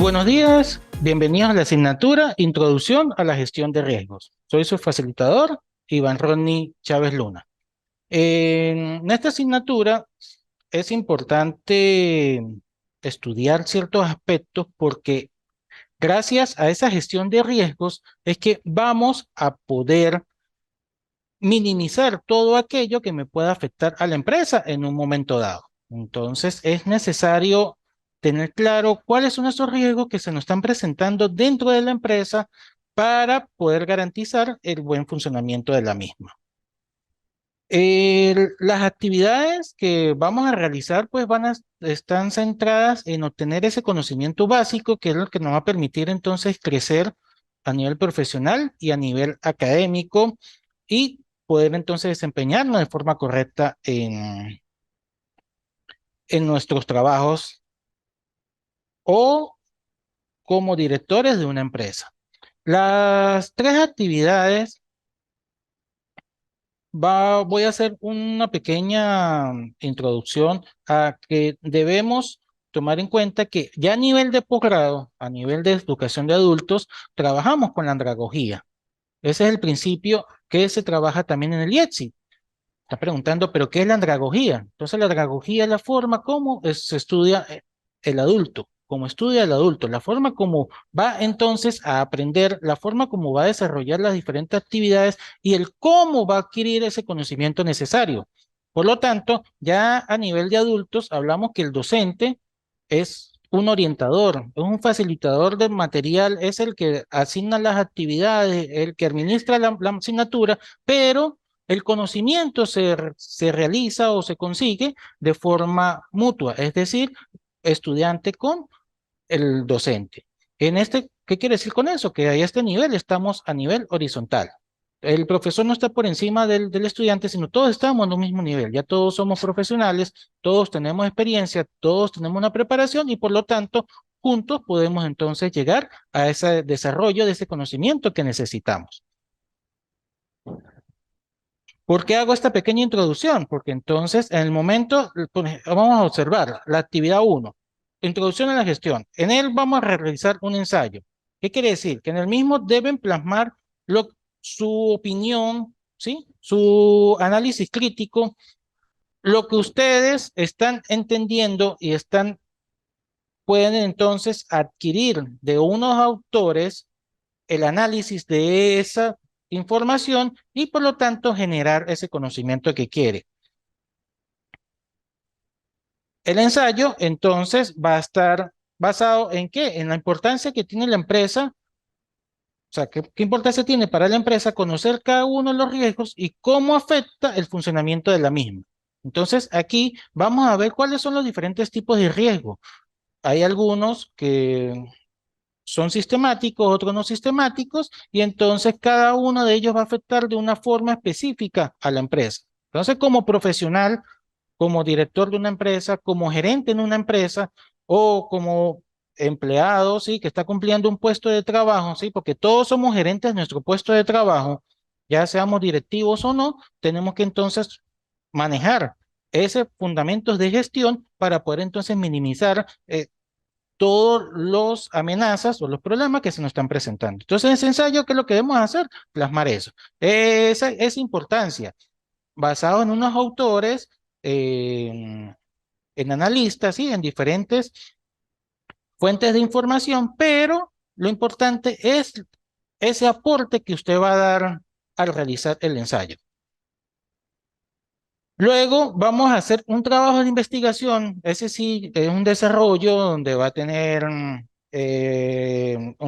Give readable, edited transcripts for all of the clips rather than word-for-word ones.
buenos días, bienvenidos a la asignatura Introducción a la Gestión de Riesgos. Soy su facilitador, Iván Rodney Chávez Luna. En esta asignatura es importante estudiar ciertos aspectos porque gracias a esa gestión de riesgos es que vamos a poder minimizar todo aquello que me pueda afectar a la empresa en un momento dado. Entonces, es necesario tener claro cuáles son esos riesgos que se nos están presentando dentro de la empresa para poder garantizar el buen funcionamiento de la misma. Las actividades que vamos a realizar pues están centradas en obtener ese conocimiento básico que es lo que nos va a permitir entonces crecer a nivel profesional y a nivel académico y poder entonces desempeñarnos de forma correcta en nuestros trabajos o como directores de una empresa. Las tres actividades voy a hacer una pequeña introducción a que debemos tomar en cuenta que ya a nivel de posgrado, a nivel de educación de adultos, trabajamos con la andragogía. Ese es el principio que se trabaja también en el IETSI. Está preguntando, ¿pero qué es la andragogía? Entonces, la andragogía es la forma como se estudia el adulto, como estudia el adulto, la forma como va entonces a aprender, la forma como va a desarrollar las diferentes actividades y el cómo va a adquirir ese conocimiento necesario. Por lo tanto, ya a nivel de adultos, hablamos que el docente es un orientador, es un facilitador del material, es el que asigna las actividades, el que administra la asignatura, pero el conocimiento se realiza o se consigue de forma mutua, es decir, estudiante con el docente. ¿Qué quiere decir con eso? Que a este nivel estamos a nivel horizontal. El profesor no está por encima del estudiante, sino todos estamos en un mismo nivel. Ya todos somos profesionales, todos tenemos experiencia, todos tenemos una preparación y por lo tanto, juntos podemos entonces llegar a ese desarrollo de ese conocimiento que necesitamos. ¿Por qué hago esta pequeña introducción? Porque entonces, en el momento, vamos a observar la actividad uno, introducción a la gestión. En él vamos a realizar un ensayo. ¿Qué quiere decir? Que en el mismo deben plasmar su opinión, ¿sí? Su análisis crítico, lo que ustedes están entendiendo y pueden entonces adquirir de unos autores el análisis de esa información y por lo tanto generar ese conocimiento que quiere. El ensayo entonces va a estar basado en qué? En la importancia que tiene la empresa, o sea, qué importancia tiene para la empresa conocer cada uno de los riesgos y cómo afecta el funcionamiento de la misma. Entonces, aquí vamos a ver cuáles son los diferentes tipos de riesgo. Hay algunos que son sistemáticos, otros no sistemáticos, y entonces cada uno de ellos va a afectar de una forma específica a la empresa. Entonces, como profesional, como director de una empresa, como gerente en una empresa o como empleado, ¿sí? Que está cumpliendo un puesto de trabajo, ¿sí? Porque todos somos gerentes de nuestro puesto de trabajo, ya seamos directivos o no, tenemos que entonces manejar esos fundamentos de gestión para poder entonces minimizar todos los amenazas o los problemas que se nos están presentando. Entonces, en ese ensayo, ¿qué es lo que debemos hacer? Plasmar eso. Esa importancia, basado en unos autores, en analistas, ¿sí? En diferentes fuentes de información, pero lo importante es ese aporte que usted va a dar al realizar el ensayo. Luego vamos a hacer un trabajo de investigación, ese sí es un desarrollo donde va a tener una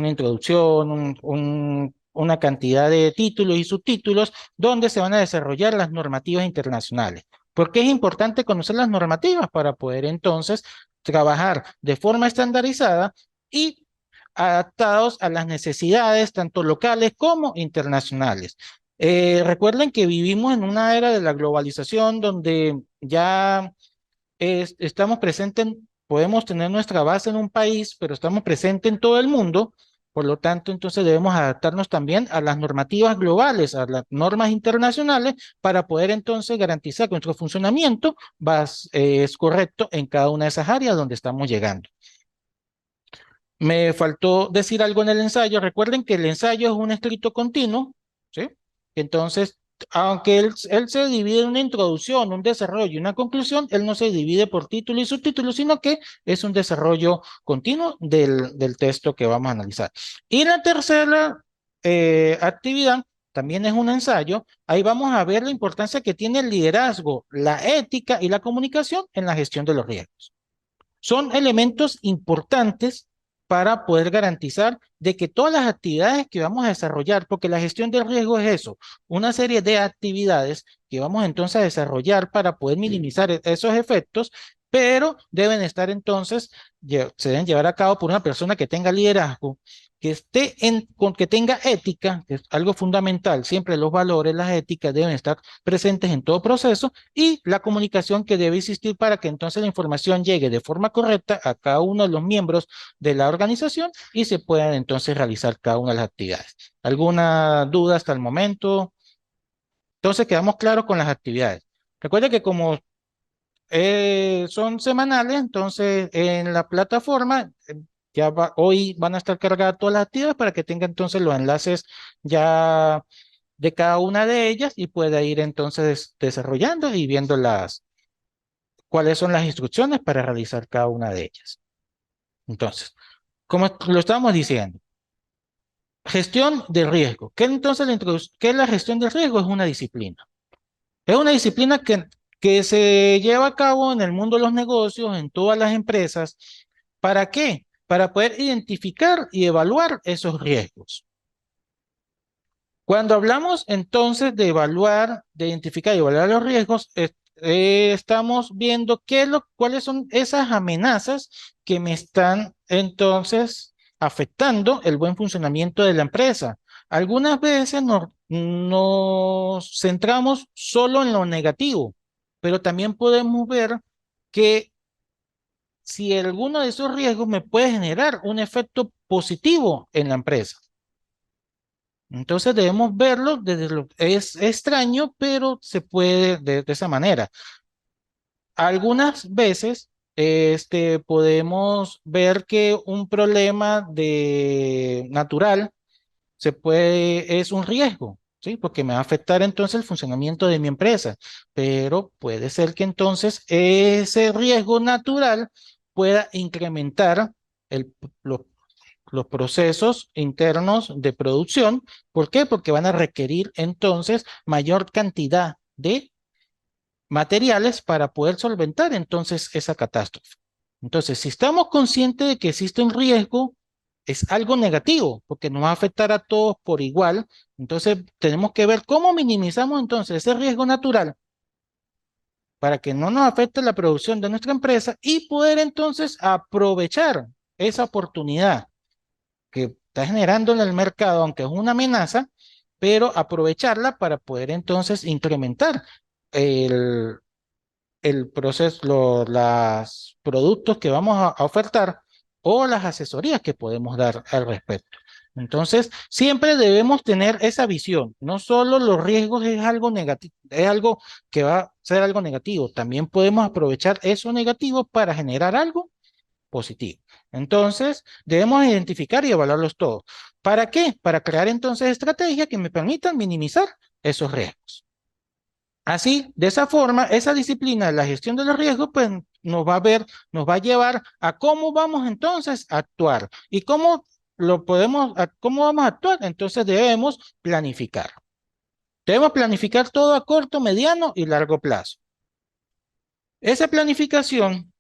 introducción, una cantidad de títulos y subtítulos donde se van a desarrollar las normativas internacionales. ¿Por qué es importante conocer las normativas? Para poder entonces trabajar de forma estandarizada y adaptados a las necesidades tanto locales como internacionales. Recuerden que vivimos en una era de la globalización donde ya estamos presentes, podemos tener nuestra base en un país, pero estamos presentes en todo el mundo. Por lo tanto, entonces debemos adaptarnos también a las normativas globales, a las normas internacionales, para poder entonces garantizar que nuestro funcionamiento es correcto en cada una de esas áreas donde estamos llegando. Me faltó decir algo en el ensayo. Recuerden que el ensayo es un escrito continuo, ¿sí? Entonces, aunque él se divide en una introducción, un desarrollo y una conclusión, él no se divide por título y subtítulo, sino que es un desarrollo continuo del texto que vamos a analizar. Y la tercera actividad también es un ensayo. Ahí vamos a ver la importancia que tiene el liderazgo, la ética y la comunicación en la gestión de los riesgos. Son elementos importantes para poder garantizar de que todas las actividades que vamos a desarrollar, porque la gestión del riesgo es eso, una serie de actividades que vamos entonces a desarrollar para poder minimizar esos efectos, pero deben estar entonces, se deben llevar a cabo por una persona que tenga liderazgo, que esté que tenga ética, que es algo fundamental, siempre los valores, las éticas deben estar presentes en todo proceso y la comunicación que debe existir para que entonces la información llegue de forma correcta a cada uno de los miembros de la organización y se puedan entonces realizar cada una de las actividades. ¿Alguna duda hasta el momento? Entonces quedamos claros con las actividades. Recuerde que como son semanales, entonces en la plataforma hoy van a estar cargadas todas las actividades para que tenga entonces los enlaces ya de cada una de ellas y pueda ir entonces desarrollando y viendo cuáles son las instrucciones para realizar cada una de ellas. Entonces, como lo estábamos diciendo, gestión de riesgo. ¿Qué entonces qué es la gestión de riesgo? Es una disciplina. Es una disciplina que se lleva a cabo en el mundo de los negocios, en todas las empresas. ¿Para qué? Para poder identificar y evaluar esos riesgos. Cuando hablamos entonces de evaluar, de identificar y evaluar los riesgos, estamos viendo cuáles son esas amenazas que me están entonces afectando el buen funcionamiento de la empresa. Algunas veces nos centramos solo en lo negativo, pero también podemos ver que si alguno de esos riesgos me puede generar un efecto positivo en la empresa. Entonces debemos verlo es extraño, pero se puede de esa manera. Algunas veces podemos ver que un problema natural es un riesgo, ¿sí? Porque me va a afectar entonces el funcionamiento de mi empresa, pero puede ser que entonces ese riesgo natural pueda incrementar el, los los procesos internos de producción. ¿Por qué? Porque van a requerir entonces mayor cantidad de materiales para poder solventar entonces esa catástrofe. Entonces, si estamos conscientes de que existe un riesgo, es algo negativo, porque nos va a afectar a todos por igual. Entonces, tenemos que ver cómo minimizamos entonces ese riesgo natural para que no nos afecte la producción de nuestra empresa y poder entonces aprovechar esa oportunidad que está generando en el mercado, aunque es una amenaza, pero aprovecharla para poder entonces incrementar el, el proceso, los productos que vamos a ofertar o las asesorías que podemos dar al respecto. Entonces, siempre debemos tener esa visión. No solo los riesgos es algo negativo, es algo que va a ser algo negativo. También podemos aprovechar eso negativo para generar algo positivo. Entonces, debemos identificar y evaluarlos todos. ¿Para qué? Para crear entonces estrategias que me permitan minimizar esos riesgos. Así, de esa forma, esa disciplina de la gestión de los riesgos, pues nos va a llevar a cómo vamos entonces a actuar y cómo vamos a actuar. Entonces debemos planificar. Debemos planificar todo a corto, mediano y largo plazo. Esa planificación,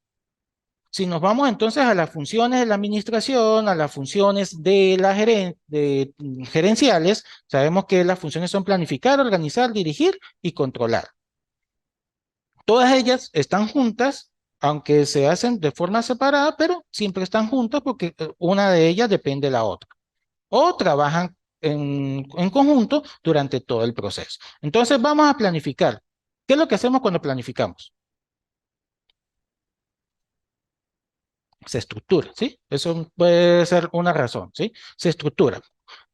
si nos vamos entonces a las funciones de la administración, a las funciones de gerenciales, sabemos que las funciones son planificar, organizar, dirigir y controlar. Todas ellas están juntas, aunque se hacen de forma separada, pero siempre están juntas porque una de ellas depende de la otra. O trabajan en conjunto durante todo el proceso. Entonces vamos a planificar. ¿Qué es lo que hacemos cuando planificamos? Se estructura, ¿sí? Eso puede ser una razón, ¿sí? Se estructura.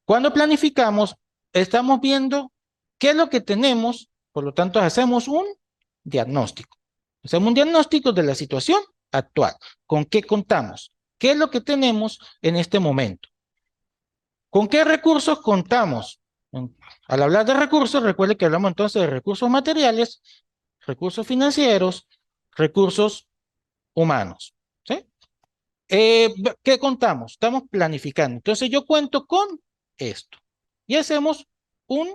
Cuando planificamos, estamos viendo qué es lo que tenemos, por lo tanto, hacemos un diagnóstico. Hacemos un diagnóstico de la situación actual. ¿Con qué contamos? ¿Qué es lo que tenemos en este momento? ¿Con qué recursos contamos? Al hablar de recursos, recuerde que hablamos entonces de recursos materiales, recursos financieros, recursos humanos. ¿Sí? ¿Qué contamos? Estamos planificando. Entonces yo cuento con esto. Y hacemos un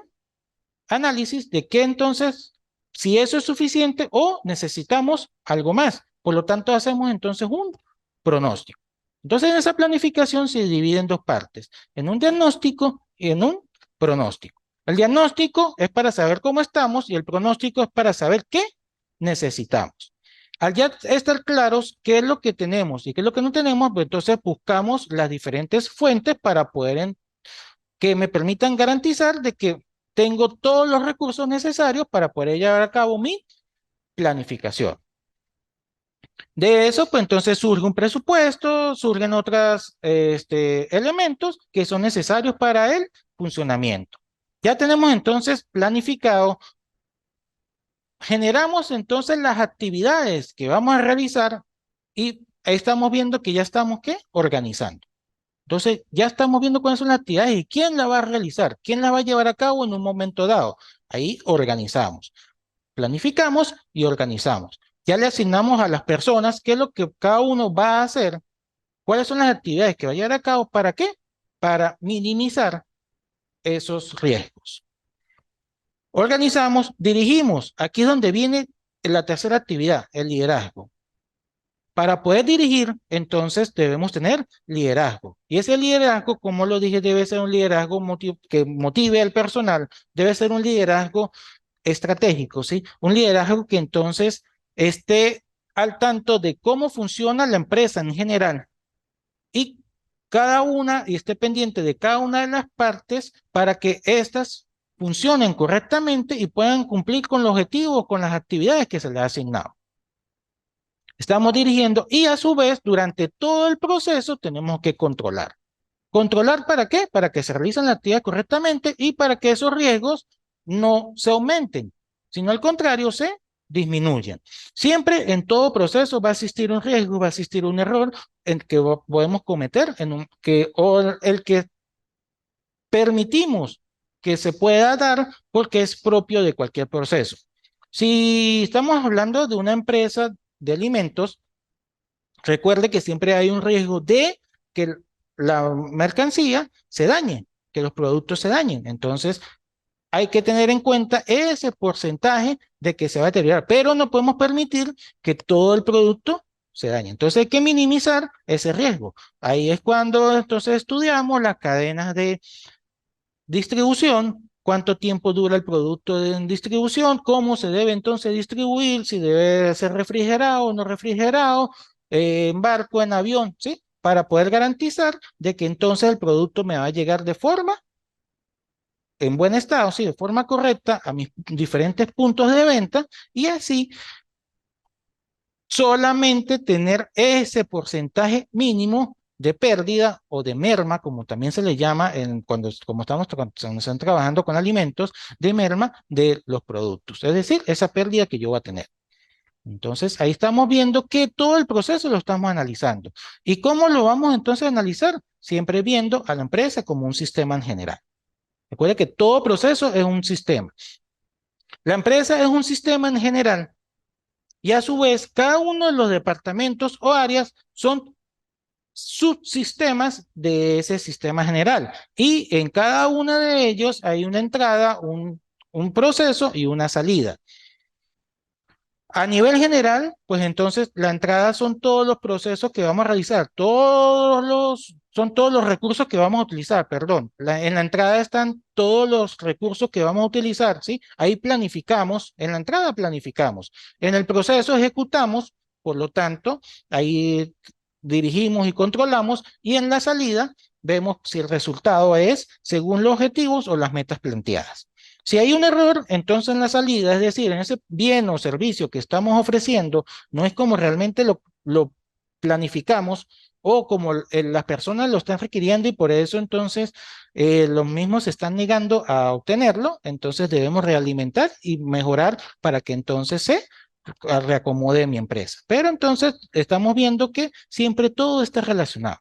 análisis de qué entonces, si eso es suficiente o necesitamos algo más. Por lo tanto, hacemos entonces un pronóstico. Entonces, en esa planificación se divide en dos partes, en un diagnóstico y en un pronóstico. El diagnóstico es para saber cómo estamos y el pronóstico es para saber qué necesitamos. Al ya estar claros qué es lo que tenemos y qué es lo que no tenemos, pues entonces buscamos las diferentes fuentes para poder que me permitan garantizar de que tengo todos los recursos necesarios para poder llevar a cabo mi planificación. De eso, pues entonces surge un presupuesto, surgen otros elementos que son necesarios para el funcionamiento. Ya tenemos entonces planificado, generamos entonces las actividades que vamos a realizar y ahí estamos viendo que ya estamos, ¿qué? Organizando. Entonces, ya estamos viendo cuáles son las actividades y quién la va a realizar, quién la va a llevar a cabo en un momento dado. Ahí organizamos, planificamos y organizamos. Ya le asignamos a las personas qué es lo que cada uno va a hacer, cuáles son las actividades que va a llevar a cabo, ¿para qué? Para minimizar esos riesgos. Organizamos, dirigimos. Aquí es donde viene la tercera actividad, el liderazgo. Para poder dirigir, entonces debemos tener liderazgo. Y ese liderazgo, como lo dije, debe ser un liderazgo que motive al personal, debe ser un liderazgo estratégico, ¿sí? Un liderazgo que entonces esté al tanto de cómo funciona la empresa en general y cada una, y esté pendiente de cada una de las partes para que éstas funcionen correctamente y puedan cumplir con los objetivos, con las actividades que se les ha asignado. Estamos dirigiendo y a su vez durante todo el proceso tenemos que controlar. ¿Controlar para qué? Para que se realicen la actividad correctamente y para que esos riesgos no se aumenten, sino al contrario se disminuyan. Siempre en todo proceso va a existir un riesgo, va a existir un error en que podemos cometer, o el que permitimos que se pueda dar porque es propio de cualquier proceso. Si estamos hablando de una empresa de alimentos, recuerde que siempre hay un riesgo de que la mercancía se dañe, que los productos se dañen. Entonces, hay que tener en cuenta ese porcentaje de que se va a deteriorar, pero no podemos permitir que todo el producto se dañe. Entonces, hay que minimizar ese riesgo. Ahí es cuando entonces estudiamos las cadenas de distribución, cuánto tiempo dura el producto en distribución, cómo se debe entonces distribuir, si debe ser refrigerado o no refrigerado, en barco, en avión, ¿sí? Para poder garantizar de que entonces el producto me va a llegar de forma, en buen estado, sí, de forma correcta a mis diferentes puntos de venta y así solamente tener ese porcentaje mínimo de pérdida o de merma, como también se le llama como cuando están trabajando con alimentos, de merma de los productos, es decir, esa pérdida que yo voy a tener. Entonces, ahí estamos viendo que todo el proceso lo estamos analizando. ¿Y cómo lo vamos entonces a analizar? Siempre viendo a la empresa como un sistema en general. Recuerde que todo proceso es un sistema. La empresa es un sistema en general y a su vez cada uno de los departamentos o áreas son subsistemas de ese sistema general. Y en cada uno de ellos hay una entrada, un proceso y una salida. A nivel general, pues entonces la entrada son todos los procesos que vamos a realizar, son todos los recursos que vamos a utilizar, perdón. En la entrada están todos los recursos que vamos a utilizar, ¿sí? Ahí planificamos, en la entrada planificamos. En el proceso ejecutamos, por lo tanto, ahí dirigimos y controlamos, y en la salida vemos si el resultado es según los objetivos o las metas planteadas. Si hay un error, entonces en la salida, es decir, en ese bien o servicio que estamos ofreciendo, no es como realmente lo planificamos o como las personas lo están requiriendo y por eso entonces los mismos se están negando a obtenerlo, entonces debemos realimentar y mejorar para que entonces se reacomode mi empresa. Pero entonces estamos viendo que siempre todo está relacionado,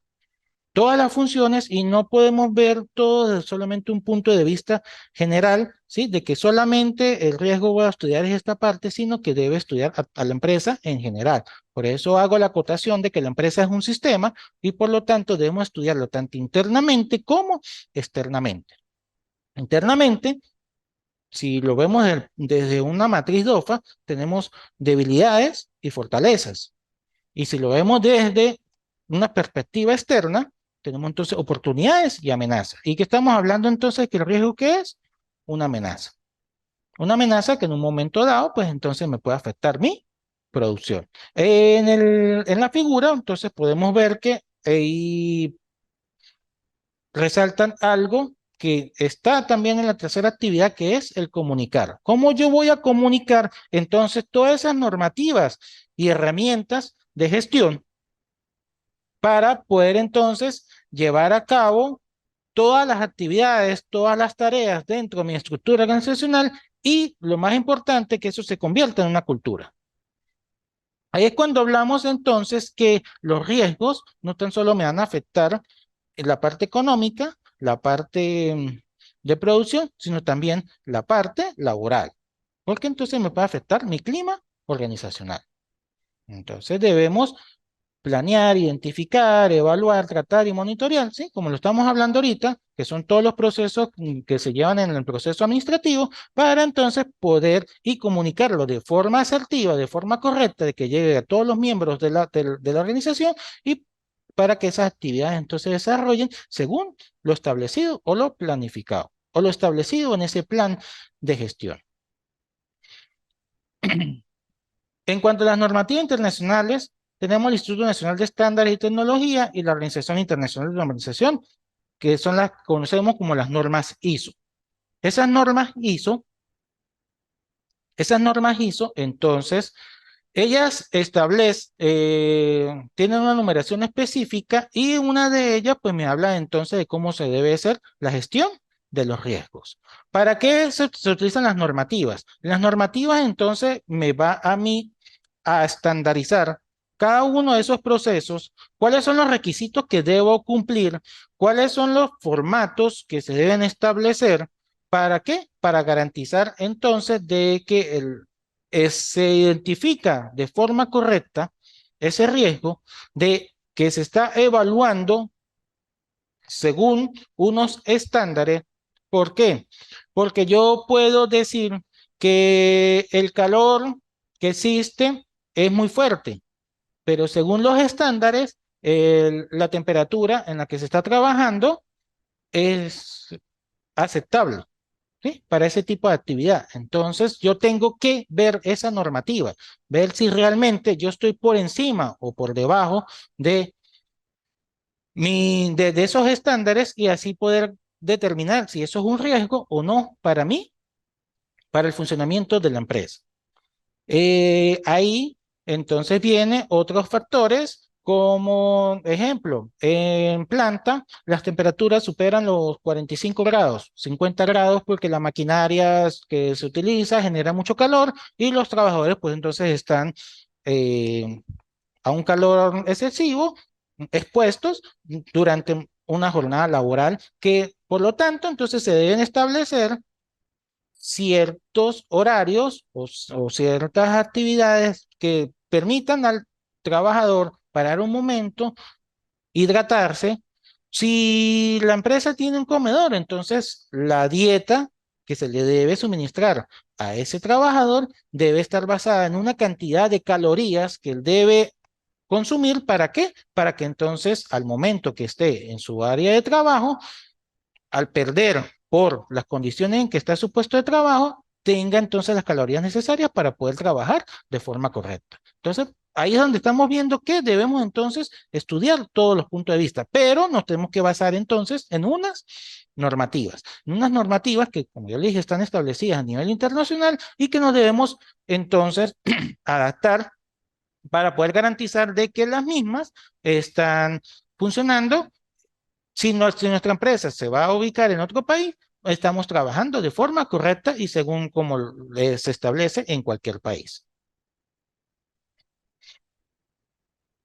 todas las funciones, y no podemos ver todo desde solamente un punto de vista general, ¿sí? De que solamente el riesgo voy a estudiar es esta parte, sino que debe estudiar a la empresa en general. Por eso hago la acotación de que la empresa es un sistema y por lo tanto debemos estudiarlo tanto internamente como externamente. Internamente, si lo vemos desde una matriz DOFA, tenemos debilidades y fortalezas. Y si lo vemos desde una perspectiva externa, tenemos entonces oportunidades y amenazas. ¿Y qué estamos hablando entonces? ¿Que el riesgo qué es? Una amenaza. Una amenaza que en un momento dado, pues entonces me puede afectar mi producción. En la figura, entonces podemos ver que ahí resaltan algo que está también en la tercera actividad, que es el comunicar. ¿Cómo yo voy a comunicar entonces todas esas normativas y herramientas de gestión para poder entonces llevar a cabo todas las actividades, todas las tareas dentro de mi estructura organizacional y lo más importante, que eso se convierta en una cultura? Ahí es cuando hablamos entonces que los riesgos no tan solo me van a afectar en la parte económica, la parte de producción, sino también la parte laboral, porque entonces me puede afectar mi clima organizacional. Entonces debemos planear, identificar, evaluar, tratar y monitorear, ¿sí? Como lo estamos hablando ahorita, que son todos los procesos que se llevan en el proceso administrativo, para entonces poder y comunicarlo de forma asertiva, de forma correcta, de que llegue a todos los miembros de la organización y para que esas actividades entonces se desarrollen según lo establecido o lo planificado, o lo establecido en ese plan de gestión. En cuanto a las normativas internacionales, tenemos el Instituto Nacional de Estándares y Tecnología y la Organización Internacional de Normalización, que son las que conocemos como las normas ISO. Esas normas ISO, esas normas ISO, entonces, ellas tienen una numeración específica y una de ellas, pues me habla entonces de cómo se debe hacer la gestión de los riesgos. ¿Para qué se utilizan las normativas? Las normativas entonces me va a mí a estandarizar cada uno de esos procesos, cuáles son los requisitos que debo cumplir, cuáles son los formatos que se deben establecer. ¿Para qué? Para garantizar entonces de que se identifica de forma correcta ese riesgo de que se está evaluando según unos estándares. ¿Por qué? Porque yo puedo decir que el calor que existe es muy fuerte, pero según los estándares, la temperatura en la que se está trabajando es aceptable, ¿sí? Para ese tipo de actividad. Entonces, yo tengo que ver esa normativa, ver si realmente yo estoy por encima o por debajo de de esos estándares y así poder determinar si eso es un riesgo o no para mí, para el funcionamiento de la empresa. Ahí entonces vienen otros factores como ejemplo, en planta las temperaturas superan los 45 grados, 50 grados porque la maquinaria que se utiliza genera mucho calor y los trabajadores pues entonces están eh, a un calor excesivo, expuestos durante una jornada laboral que, por lo tanto, entonces se deben establecer ciertos horarios o ciertas actividades que permitan al trabajador parar un momento, hidratarse. Si la empresa tiene un comedor, entonces la dieta que se le debe suministrar a ese trabajador debe estar basada en una cantidad de calorías que él debe consumir. ¿Para qué? Para que entonces al momento que esté en su área de trabajo, al perder por las condiciones en que está su puesto de trabajo, tenga entonces las calorías necesarias para poder trabajar de forma correcta. Entonces, ahí es donde estamos viendo que debemos entonces estudiar todos los puntos de vista, pero nos tenemos que basar entonces en unas normativas que, como yo le dije, están establecidas a nivel internacional y que nos debemos entonces adaptar para poder garantizar de que las mismas están funcionando. Si nuestra empresa se va a ubicar en otro país, estamos trabajando de forma correcta y según como se establece en cualquier país.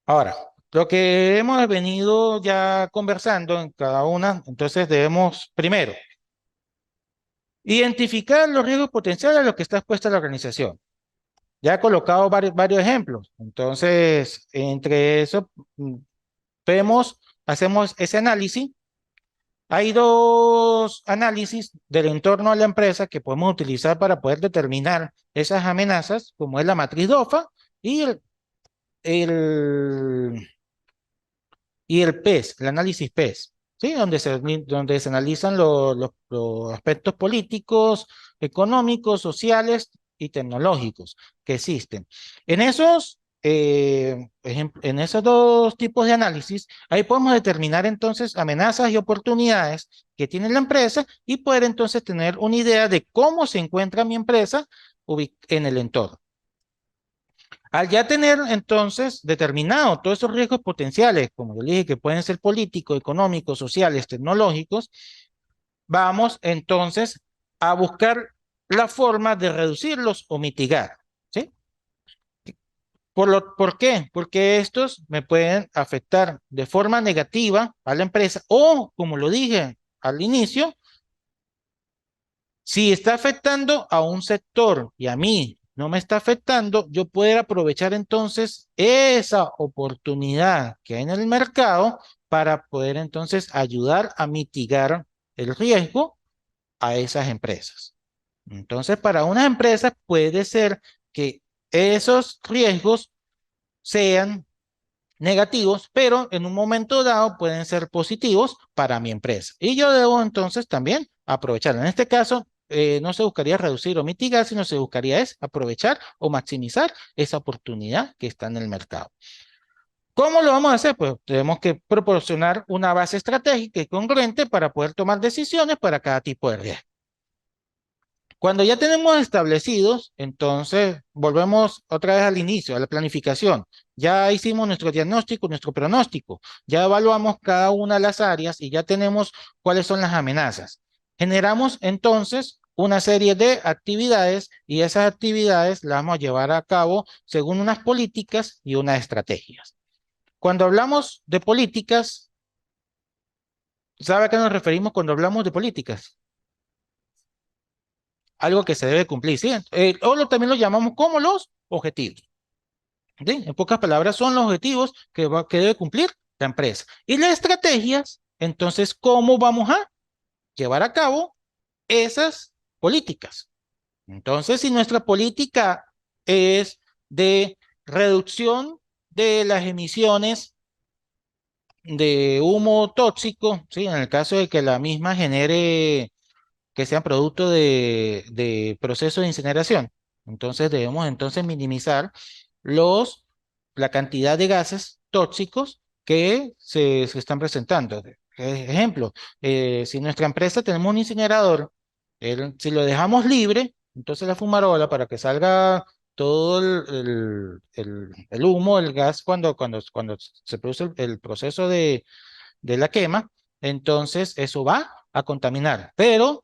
Ahora, lo que hemos venido ya conversando en cada una, entonces debemos primero identificar los riesgos potenciales a los que está expuesta la organización. Ya he colocado varios ejemplos. Entonces, entre eso, vemos, hacemos ese análisis. Hay dos análisis del entorno de la empresa que podemos utilizar para poder determinar esas amenazas, como es la matriz DOFA y el, y el PES, el análisis PES, ¿sí? Donde se analizan los aspectos políticos, económicos, sociales y tecnológicos que existen. En en esos dos tipos de análisis, ahí podemos determinar entonces amenazas y oportunidades que tiene la empresa y poder entonces tener una idea de cómo se encuentra mi empresa en el entorno. Al ya tener entonces determinado todos esos riesgos potenciales, como yo le dije, que pueden ser políticos, económicos, sociales, tecnológicos, vamos entonces a buscar la forma de reducirlos o mitigar, ¿sí? ¿Por qué? Porque estos me pueden afectar de forma negativa a la empresa o, como lo dije al inicio, si está afectando a un sector y a mí no me está afectando, yo puedo aprovechar entonces esa oportunidad que hay en el mercado para poder entonces ayudar a mitigar el riesgo a esas empresas. Entonces, para unas empresas puede ser que esos riesgos sean negativos, pero en un momento dado pueden ser positivos para mi empresa. Y yo debo entonces también aprovechar. En este caso, no se buscaría reducir o mitigar, sino se buscaría es aprovechar o maximizar esa oportunidad que está en el mercado. ¿Cómo lo vamos a hacer? Pues tenemos que proporcionar una base estratégica y congruente para poder tomar decisiones para cada tipo de riesgo. Cuando ya tenemos establecidos, entonces volvemos otra vez al inicio, a la planificación. Ya hicimos nuestro diagnóstico, nuestro pronóstico, ya evaluamos cada una de las áreas y ya tenemos cuáles son las amenazas. Generamos entonces una serie de actividades y esas actividades las vamos a llevar a cabo según unas políticas y unas estrategias. Cuando hablamos de políticas, ¿sabe a qué nos referimos cuando hablamos de políticas? Algo que se debe cumplir, ¿sí? También lo llamamos como los objetivos, ¿sí? En pocas palabras, son los objetivos que debe cumplir la empresa. Y las estrategias, entonces, ¿cómo vamos a llevar a cabo esas políticas? Entonces, si nuestra política es de reducción de las emisiones de humo tóxico, ¿sí? En el caso de que la misma genere que sean producto de proceso de incineración. Entonces debemos entonces minimizar la cantidad de gases tóxicos que se están presentando. Ejemplo, si nuestra empresa tenemos un incinerador, si lo dejamos libre, entonces la fumarola para que salga todo el humo, el gas cuando se produce el proceso de la quema, entonces eso va a contaminar. Pero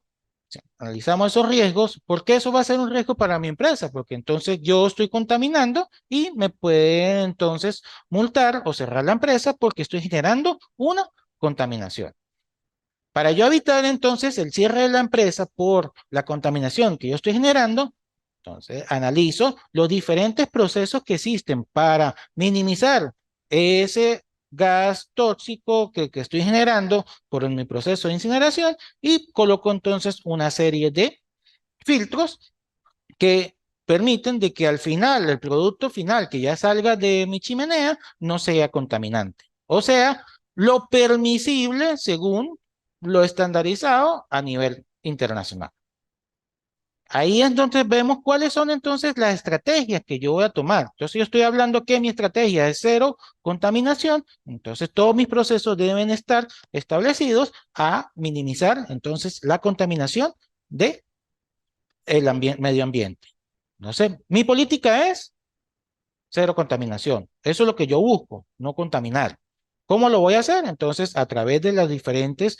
si analizamos esos riesgos, ¿por qué eso va a ser un riesgo para mi empresa? Porque entonces yo estoy contaminando y me puede entonces multar o cerrar la empresa porque estoy generando una contaminación. Para yo evitar entonces el cierre de la empresa por la contaminación que yo estoy generando, entonces analizo los diferentes procesos que existen para minimizar ese gas tóxico que estoy generando por mi proceso de incineración y coloco entonces una serie de filtros que permiten de que al final, el producto final que ya salga de mi chimenea no sea contaminante. O sea, lo permisible según lo estandarizado a nivel internacional. Ahí entonces vemos cuáles son entonces las estrategias que yo voy a tomar. Entonces yo estoy hablando que mi estrategia es cero contaminación, entonces todos mis procesos deben estar establecidos a minimizar entonces la contaminación de medio ambiente. No sé, mi política es cero contaminación. Eso es lo que yo busco, no contaminar. ¿Cómo lo voy a hacer? Entonces, a través de las diferentes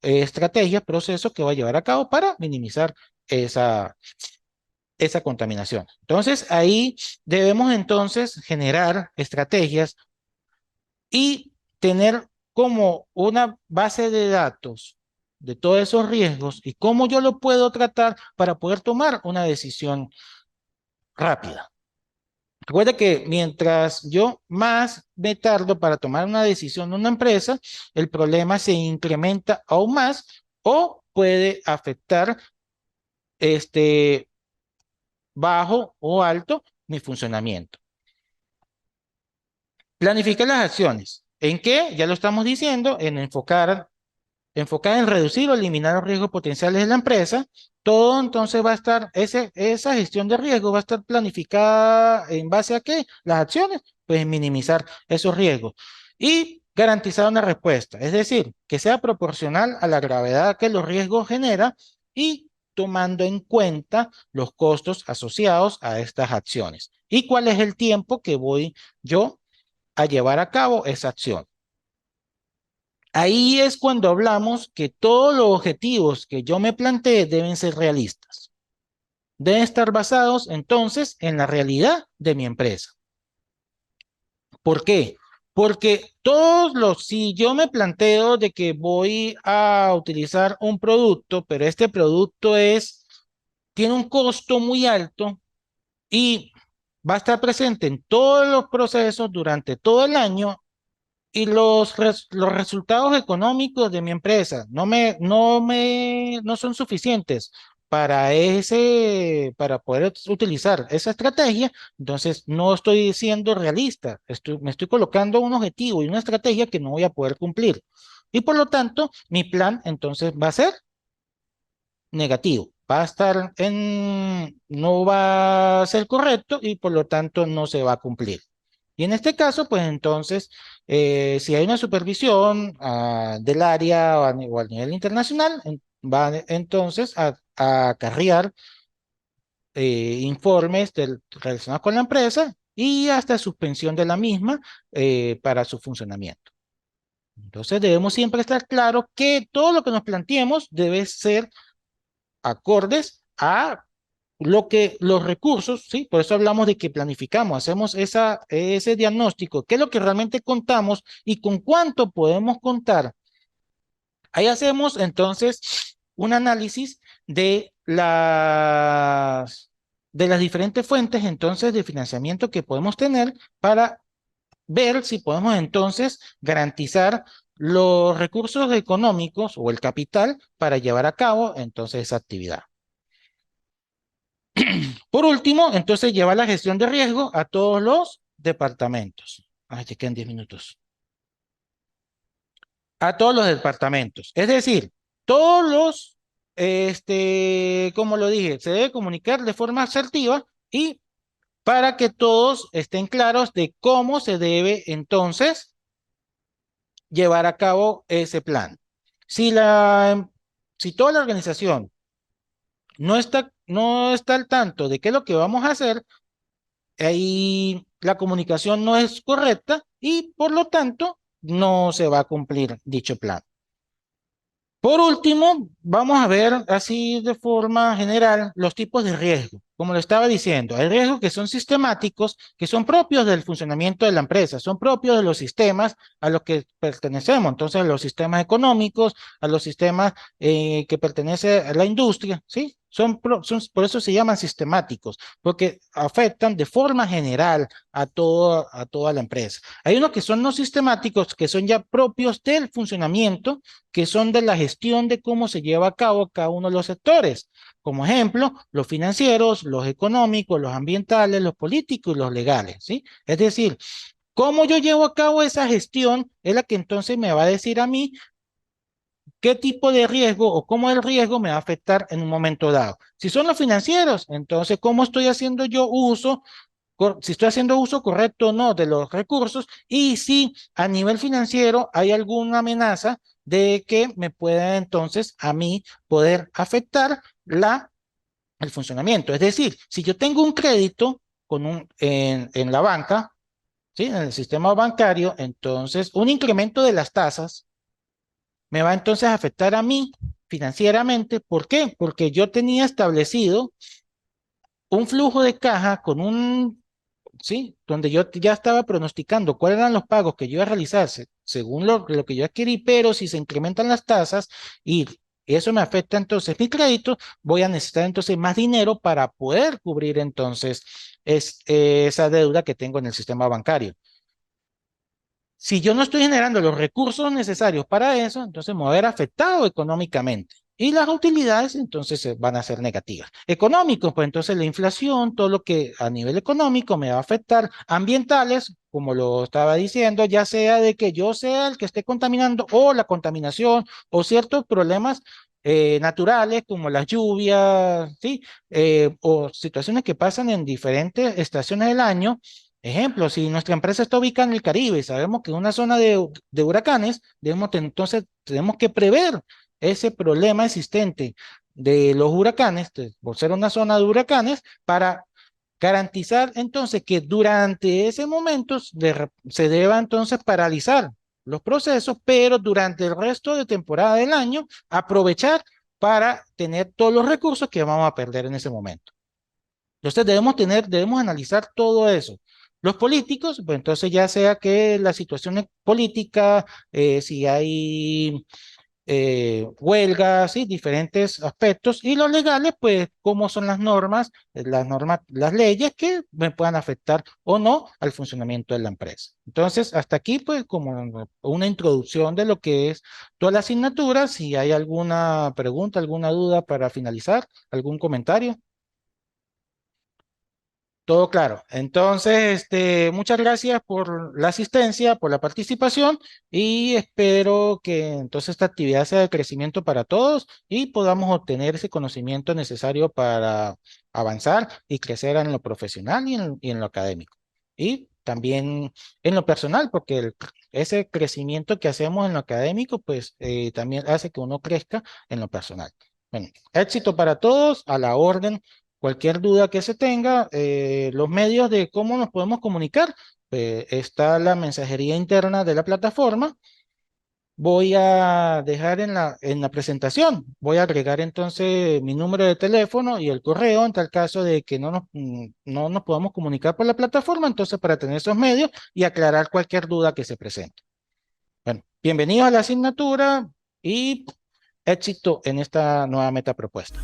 estrategias, procesos que voy a llevar a cabo para minimizar esa, esa contaminación. Entonces, ahí debemos entonces generar estrategias y tener como una base de datos de todos esos riesgos y cómo yo lo puedo tratar para poder tomar una decisión rápida. Recuerda que mientras yo más me tardo para tomar una decisión en una empresa, el problema se incrementa aún más o puede afectar este bajo o alto mi funcionamiento. Planificar las acciones. ¿En qué? Ya lo estamos diciendo, en enfocada en reducir o eliminar los riesgos potenciales de la empresa. Todo entonces va a estar, esa gestión de riesgo va a estar planificada en base a qué? Las acciones, pues en minimizar esos riesgos y garantizar una respuesta, es decir, que sea proporcional a la gravedad que los riesgos genera y tomando en cuenta los costos asociados a estas acciones. ¿Y cuál es el tiempo que voy yo a llevar a cabo esa acción? Ahí es cuando hablamos que todos los objetivos que yo me planteé deben ser realistas. Deben estar basados entonces en la realidad de mi empresa. ¿Por qué? Porque si yo me planteo de que voy a utilizar un producto, pero este producto tiene un costo muy alto y va a estar presente en todos los procesos durante todo el año, y los resultados económicos de mi empresa no son suficientes para poder utilizar esa estrategia, entonces no estoy siendo realista, me estoy colocando un objetivo y una estrategia que no voy a poder cumplir. Y por lo tanto, mi plan entonces va a ser negativo. No va a ser correcto y por lo tanto no se va a cumplir. Y en este caso, pues entonces, si hay una supervisión del área o a nivel internacional, entonces a acarrear informes relacionados con la empresa y hasta suspensión de la misma para su funcionamiento. Entonces debemos siempre estar claros que todo lo que nos planteemos debe ser acordes a los recursos, ¿sí? Por eso hablamos de que planificamos, hacemos ese diagnóstico, qué es lo que realmente contamos y con cuánto podemos contar. Ahí hacemos entonces un análisis de las diferentes fuentes entonces de financiamiento que podemos tener para ver si podemos entonces garantizar los recursos económicos o el capital para llevar a cabo entonces esa actividad. Por último, entonces lleva la gestión de riesgo a todos los departamentos. Ay, te quedan 10 minutos. A todos los departamentos. Es decir, todos como lo dije, se debe comunicar de forma asertiva y para que todos estén claros de cómo se debe entonces llevar a cabo ese plan. Si si toda la organización no está al tanto de qué es lo que vamos a hacer, ahí la comunicación no es correcta y por lo tanto no se va a cumplir dicho plan. Por último, vamos a ver así de forma general los tipos de riesgo. Como lo estaba diciendo, hay riesgos que son sistemáticos, que son propios del funcionamiento de la empresa, son propios de los sistemas a los que pertenecemos. Entonces, a los sistemas económicos, a los sistemas que pertenecen a la industria, ¿sí? Por eso se llaman sistemáticos, porque afectan de forma general a toda la empresa. Hay unos que son no sistemáticos, que son ya propios del funcionamiento, que son de la gestión de cómo se lleva a cabo cada uno de los sectores. Como ejemplo, los financieros, los económicos, los ambientales, los políticos y los legales, ¿sí? Es decir, cómo yo llevo a cabo esa gestión es la que entonces me va a decir a mí qué tipo de riesgo o cómo el riesgo me va a afectar en un momento dado. Si son los financieros, entonces, ¿cómo estoy haciendo yo uso si estoy haciendo uso correcto o no de los recursos y si a nivel financiero hay alguna amenaza de que me pueda entonces a mí poder afectar el funcionamiento. Es decir, si yo tengo un crédito en la banca, ¿sí? En el sistema bancario, entonces un incremento de las tasas me va entonces a afectar a mí financieramente. ¿Por qué? Porque yo tenía establecido un flujo de caja con un ¿sí? Donde yo ya estaba pronosticando cuáles eran los pagos que yo iba a realizar según lo que yo adquirí, pero si se incrementan las tasas y eso me afecta entonces mi crédito, voy a necesitar entonces más dinero para poder cubrir entonces esa deuda que tengo en el sistema bancario. Si yo no estoy generando los recursos necesarios para eso, entonces me voy a ver afectado económicamente. Y las utilidades entonces van a ser negativas. Económicos, pues entonces la inflación, todo lo que a nivel económico me va a afectar. Ambientales, como lo estaba diciendo, ya sea de que yo sea el que esté contaminando o la contaminación o ciertos problemas naturales como las lluvias, ¿sí? O situaciones que pasan en diferentes estaciones del año. Ejemplo, si nuestra empresa está ubicada en el Caribe y sabemos que es una zona de huracanes, entonces tenemos que prever ese problema existente de los huracanes, por ser una zona de huracanes, para garantizar entonces que durante ese momento se deba entonces paralizar los procesos, pero durante el resto de temporada del año aprovechar para tener todos los recursos que vamos a perder en ese momento. Entonces debemos analizar todo eso. Los políticos, pues entonces ya sea que la situación es política, si hay huelgas, ¿sí? Diferentes aspectos, y los legales, pues cómo son las leyes que me puedan afectar o no al funcionamiento de la empresa. Entonces, hasta aquí, pues como una introducción de lo que es toda la asignatura, si hay alguna pregunta, alguna duda para finalizar, algún comentario. Todo claro. Entonces, muchas gracias por la asistencia, por la participación y espero que entonces esta actividad sea de crecimiento para todos y podamos obtener ese conocimiento necesario para avanzar y crecer en lo profesional y en lo académico. Y también en lo personal, porque ese crecimiento que hacemos en lo académico, pues también hace que uno crezca en lo personal. Bueno, éxito para todos, a la orden. Cualquier duda que se tenga, los medios de cómo nos podemos comunicar, está la mensajería interna de la plataforma. Voy a dejar en la presentación, voy a agregar entonces mi número de teléfono y el correo en tal caso de que no nos podamos comunicar por la plataforma, entonces para tener esos medios y aclarar cualquier duda que se presente. Bueno, bienvenidos a la asignatura y éxito en esta nueva meta propuesta.